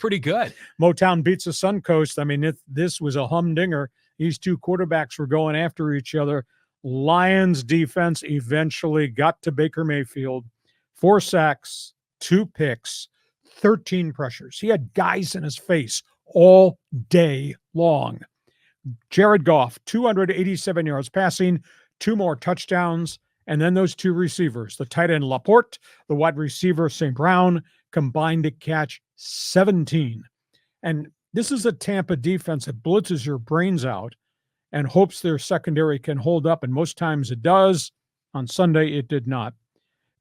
pretty good. Motown beats the Suncoast. I mean, this was a humdinger. These two quarterbacks were going after each other. Lions defense eventually got to Baker Mayfield. 4 sacks, 2 picks, 13 pressures. He had guys in his face all day long. Jared Goff, 287 yards passing, 2 more touchdowns, and then those 2 receivers, the tight end Laporte, the wide receiver St. Brown, combined to catch 17. And this is a Tampa defense that blitzes your brains out and hopes their secondary can hold up, and most times it does. On Sunday, it did not.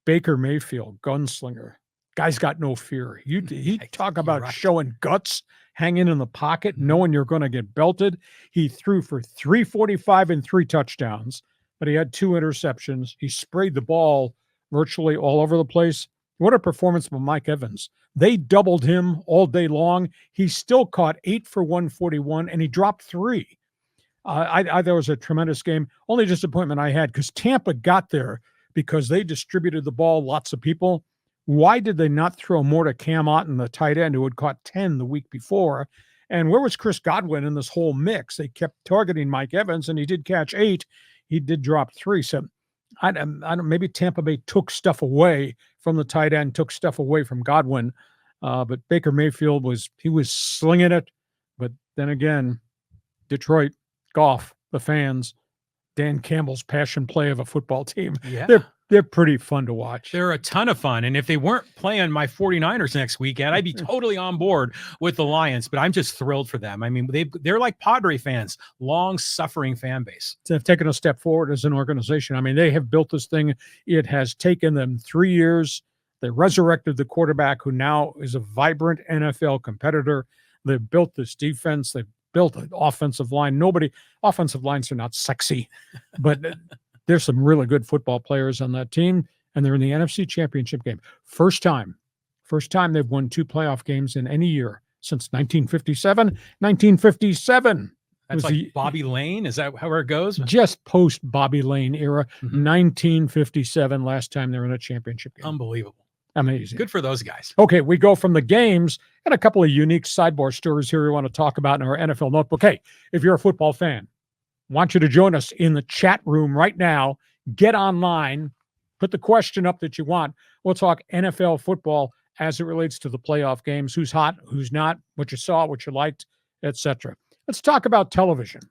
Baker Mayfield, gunslinger. Guy's got no fear. He talk about showing guts, hanging in the pocket, knowing you're going to get belted. He threw for 345 and 3 touchdowns, but he had 2 interceptions. He sprayed the ball virtually all over the place. What a performance by Mike Evans. They doubled him all day long. He still caught 8 for 141, and he dropped 3. I thought it was a tremendous game. Only disappointment I had, because Tampa got there because they distributed the ball, lots of people. Why did they not throw more to Cam Otten, the tight end, who had caught 10 the week before? And where was Chris Godwin in this whole mix? They kept targeting Mike Evans, and he did catch 8. He did drop 3. So I don't. Maybe Tampa Bay took stuff away from the tight end, took stuff away from Godwin. But Baker Mayfield was slinging it. But then again, Detroit, Goff, the fans, Dan Campbell's passion play of a football team. Yeah. They're pretty fun to watch. They're a ton of fun. And if they weren't playing my 49ers next weekend, I'd be totally on board with the Lions. But I'm just thrilled for them. I mean, they're like Padre fans, long-suffering fan base. They've taken a step forward as an organization. I mean, they have built this thing. It has taken them 3 years. They resurrected the quarterback, who now is a vibrant NFL competitor. They've built this defense. They've built an offensive line. Offensive lines are not sexy, but there's some really good football players on that team, and they're in the NFC Championship game. First time they've won 2 playoff games in any year since 1957. 1957. That's like Bobby Lane? Is that how it goes? Just post Bobby Lane era. 1957, last time they're in a championship game. Unbelievable. Amazing. Good for those guys. Okay, we go from the games and a couple of unique sidebar stories here we want to talk about in our NFL Notebook. Hey, if you're a football fan, want you to join us in the chat room right now. Get online, put the question up that you want. We'll talk NFL football as it relates to the playoff games, who's hot, who's not, what you saw, what you liked, etc. Let's talk about television.